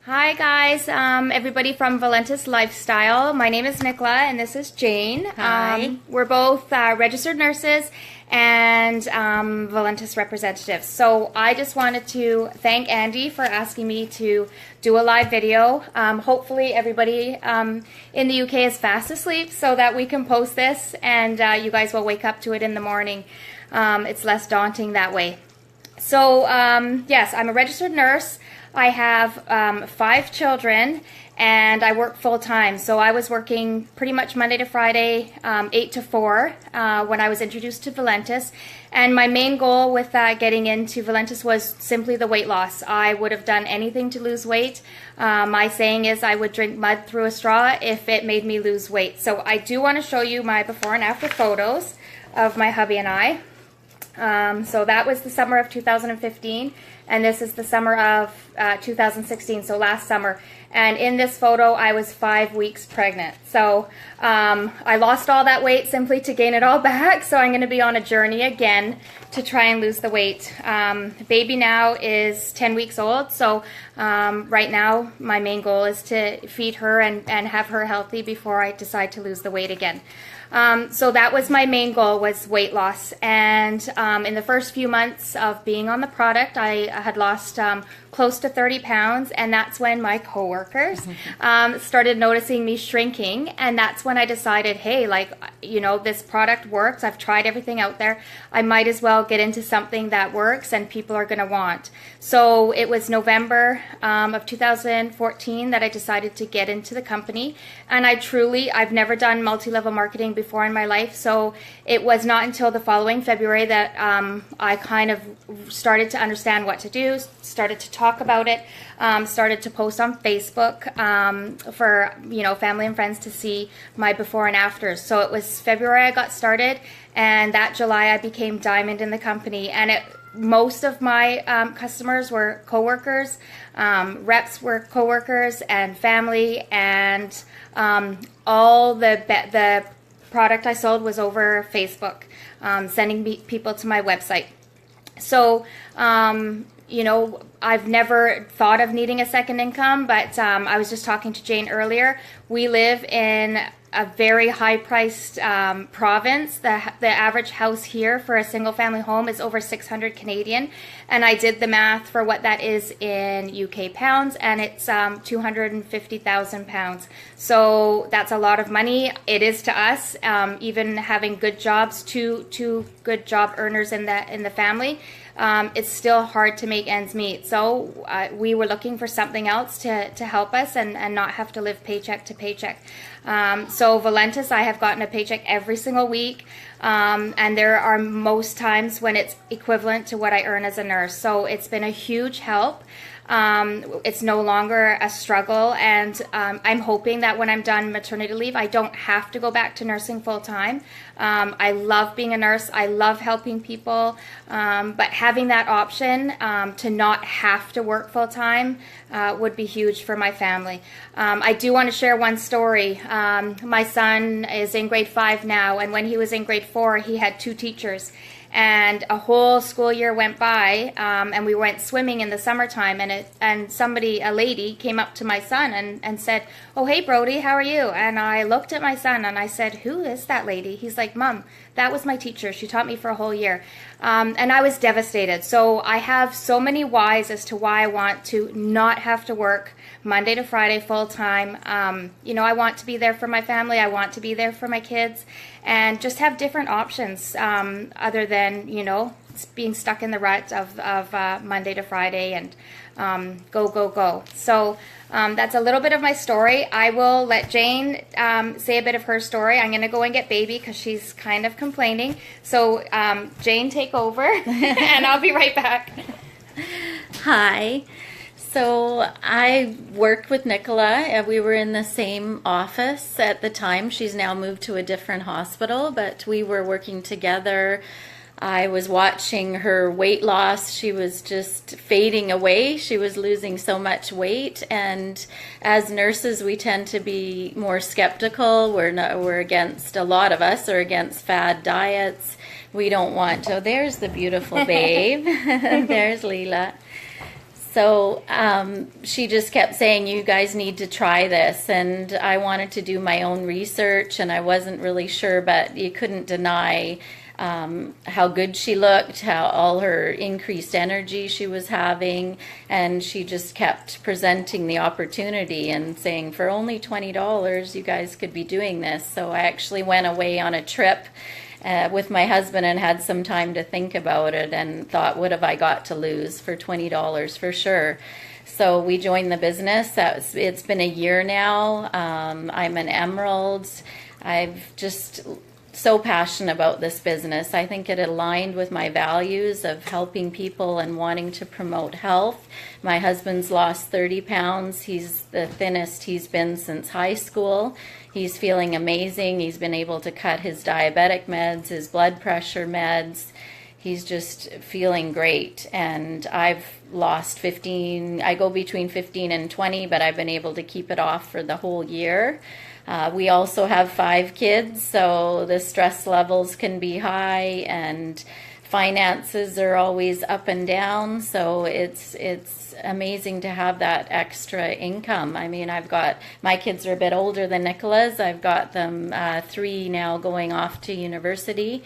Hi guys, everybody from Valentus Lifestyle. My name is Nicola and this is Jane. Hi. We're both registered nurses and Valentus representatives. So I just wanted to thank Andy for asking me to do a live video. Hopefully everybody in the UK is fast asleep so that we can post this and you guys will wake up to it in the morning. It's less daunting that way. So yes, I'm a registered nurse. I have 5 children and I work full time. So I was working pretty much Monday to Friday, 8 to 4 when I was introduced to Valentus. And my main goal with getting into Valentus was simply the weight loss. I would have done anything to lose weight. My saying is I would drink mud through a straw if it made me lose weight. So I do want to show you my before and after photos of my hubby and I. So that was the summer of 2015, and this is the summer of 2016, so last summer. And in this photo, I was 5 weeks pregnant. So I lost all that weight simply to gain it all back, so I'm going to be on a journey again to try and lose the weight. Baby now is 10 weeks old, so right now my main goal is to feed her and have her healthy before I decide to lose the weight again. So that was my main goal, was weight loss. And in the first few months of being on the product, I had lost close to 30 pounds, and that's when my coworkers started noticing me shrinking, and that's when I decided, hey, like, you know, this product works. I've tried everything out there. I might as well get into something that works and people are going to want. So it was November of 2014 that I decided to get into the company, and I've never done multi-level marketing before in my life, so it was not until the following February that I kind of started to understand what to do, started to talk about it, started to post on Facebook for, you know, family and friends to see my before and afters. So it was February I got started, and that July I became Diamond in the company. And most of my customers were coworkers, reps were coworkers and family, and all the product I sold was over Facebook, sending people to my website. So, you know, I've never thought of needing a second income, but I was just talking to Jane earlier. We live in a very high-priced province. The average house here for a single-family home is over 600 Canadian, and I did the math for what that is in UK pounds, and it's 250,000 pounds. So that's a lot of money. It is to us, even having good jobs, two good job earners in the family. It's still hard to make ends meet. So we were looking for something else to help us and not have to live paycheck to paycheck. So Valentus, I have gotten a paycheck every single week, and there are most times when it's equivalent to what I earn as a nurse. So it's been a huge help. It's no longer a struggle, and I'm hoping that when I'm done maternity leave, I don't have to go back to nursing full time. I love being a nurse. I love helping people, but having that option to not have to work full time would be huge for my family. I do want to share one story. My son is in grade 5 now, and when he was in grade 4, he had 2 teachers. And a whole school year went by, and we went swimming in the summertime, and a lady came up to my son and said, "Oh, hey, Brody, how are you?" And I looked at my son and I said, "Who is that lady?" He's like, "Mom, that was my teacher. She taught me for a whole year." And I was devastated. So I have so many whys as to why I want to not have to work Monday to Friday full time. You know, I want to be there for my family. I want to be there for my kids, and just have different options other than, you know, being stuck in the rut of Monday to Friday and go. So that's a little bit of my story. I will let Jane say a bit of her story. I'm going to go and get baby because she's kind of complaining. So Jane, take over, and I'll be right back. Hi. So I worked with Nicola. We were in the same office at the time. She's now moved to a different hospital, but we were working together. I was watching her weight loss. She was just fading away. She was losing so much weight, and as nurses we tend to be more skeptical. We're against, a lot of us are against fad diets. We don't want to. There's the beautiful babe. There's Leela. So she just kept saying, you guys need to try this. And I wanted to do my own research, and I wasn't really sure, but you couldn't deny how good she looked, how all her increased energy she was having. And she just kept presenting the opportunity and saying, for only $20, you guys could be doing this. So I actually went away on a trip with my husband and had some time to think about it and thought, what have I got to lose for $20 for sure? So we joined the business. It's been a year now. I'm an Emerald. I've just so passionate about this business. I think it aligned with my values of helping people and wanting to promote health. My husband's lost 30 pounds. He's the thinnest he's been since high school. He's feeling amazing. He's been able to cut his diabetic meds, his blood pressure meds. He's just feeling great. And I've lost 15, I go between 15 and 20, but I've been able to keep it off for the whole year. We also have 5 kids, so the stress levels can be high, and finances are always up and down. So it's amazing to have that extra income. I mean, my kids are a bit older than Nicola's. I've got them 3 now going off to university.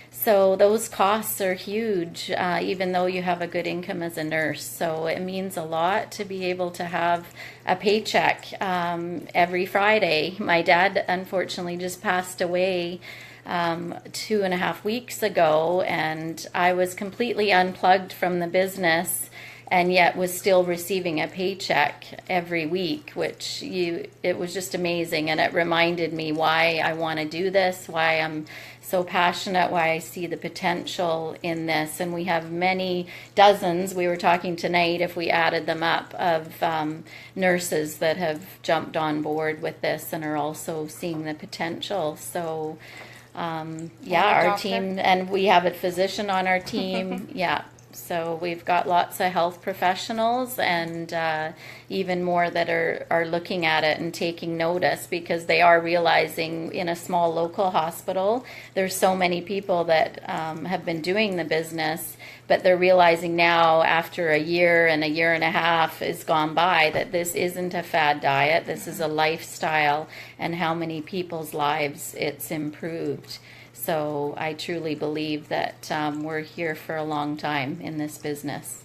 So those costs are huge, even though you have a good income as a nurse. So it means a lot to be able to have a paycheck every Friday. My dad, unfortunately, just passed away 2.5 weeks ago, and I was completely unplugged from the business and yet was still receiving a paycheck every week, which it was just amazing. And it reminded me why I want to do this, why I'm so passionate, why I see the potential in this. And we have many dozens, we were talking tonight, if we added them up, of nurses that have jumped on board with this and are also seeing the potential. So our team, and we have a physician on our team. Yeah. So we've got lots of health professionals, and even more that are looking at it and taking notice, because they are realizing in a small local hospital, there's so many people that have been doing the business, but they're realizing now after a year and a half has gone by that this isn't a fad diet, this is a lifestyle, and how many people's lives it's improved. So I truly believe that we're here for a long time in this business.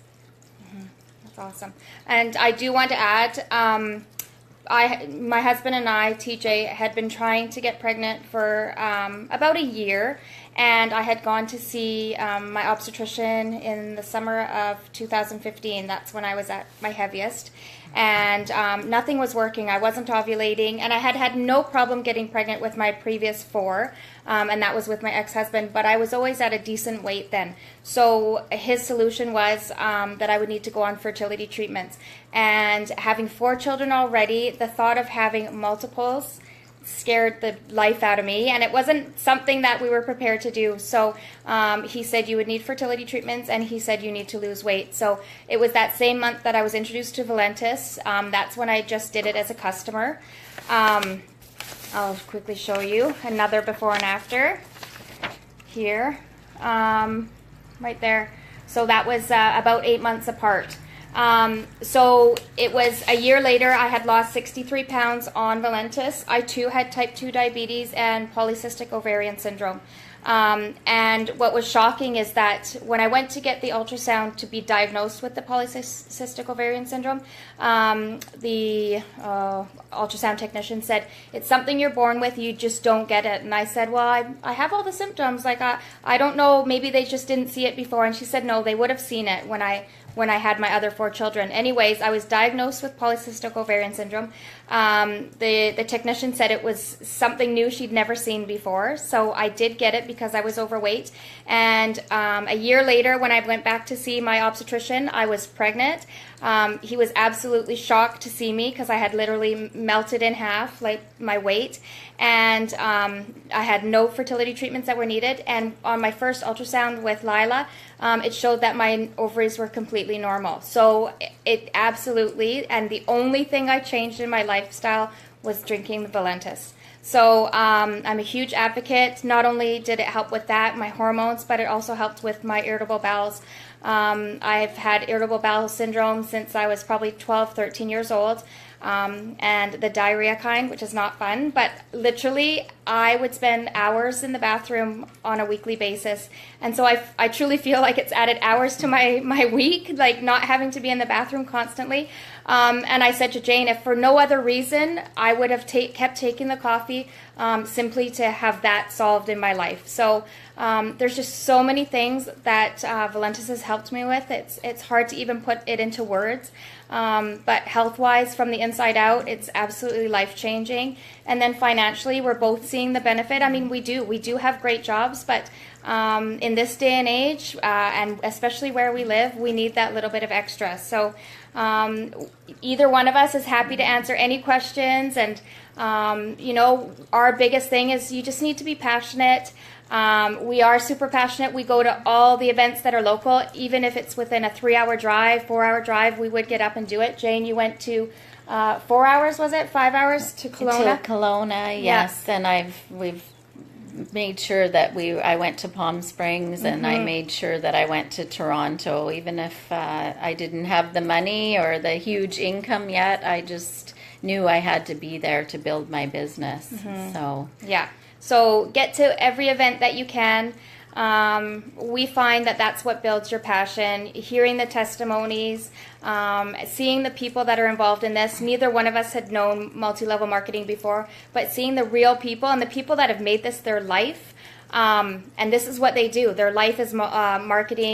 Mm-hmm. That's awesome. And I do want to add, my husband and I, TJ, had been trying to get pregnant for about a year. And I had gone to see my obstetrician in the summer of 2015. That's when I was at my heaviest. And nothing was working. I wasn't ovulating. And I had had no problem getting pregnant with my previous 4. And that was with my ex-husband. But I was always at a decent weight then. So his solution was that I would need to go on fertility treatments. And having 4 children already, the thought of having multiples scared the life out of me, and it wasn't something that we were prepared to do. So he said you would need fertility treatments, and he said you need to lose weight. So it was that same month that I was introduced to Valentus. That's when I just did it as a customer. I'll quickly show you another before and after here, right there. So that was about 8 months apart. So it was a year later, I had lost 63 pounds on Valentus. I too had type 2 diabetes and polycystic ovarian syndrome. And what was shocking is that when I went to get the ultrasound to be diagnosed with the polycystic ovarian syndrome, the ultrasound technician said, it's something you're born with, you just don't get it. And I said, well, I have all the symptoms. Like, I don't know, maybe they just didn't see it before. And she said, no, they would have seen it when I had my other 4 children. Anyways, I was diagnosed with polycystic ovarian syndrome. The technician said it was something new she'd never seen before. So I did get it because I was overweight. And a year later, when I went back to see my obstetrician, I was pregnant. He was absolutely shocked to see me because I had literally melted in half, like my weight. And I had no fertility treatments that were needed. And on my first ultrasound with Lila, it showed that my ovaries were completely normal. So it absolutely, and the only thing I changed in my lifestyle was drinking the Valentus. So I'm a huge advocate. Not only did it help with that, my hormones, but it also helped with my irritable bowels. I've had irritable bowel syndrome since I was probably 12, 13 years old. And the diarrhea kind, which is not fun, but literally I would spend hours in the bathroom on a weekly basis. And so I truly feel like it's added hours to my week, like not having to be in the bathroom constantly. And I said to Jane, if for no other reason, I would have kept taking the coffee simply to have that solved in my life. So there's just so many things that Valentus has helped me with. It's hard to even put it into words. But health-wise, from the inside out, it's absolutely life-changing. And then financially, we're both seeing the benefit. I mean, we do have great jobs, but in this day and age, and especially where we live, we need that little bit of extra. So either one of us is happy to answer any questions. And, you know, our biggest thing is you just need to be passionate. We are super passionate. We go to all the events that are local, even if it's within a 3-hour drive, 4-hour drive, we would get up and do it. Jane, you went to 4 hours, was it? 5 hours to Kelowna? To Kelowna, yes. Yeah. And we've made sure that I went to Palm Springs, and I made sure that I went to Toronto, even if I didn't have the money or the huge income yet. I just knew I had to be there to build my business. So yeah. So get to every event that you can. We find that that's what builds your passion. Hearing the testimonies, seeing the people that are involved in this. Neither one of us had known multi-level marketing before, but seeing the real people and the people that have made this their life. And this is what they do. Their life is marketing.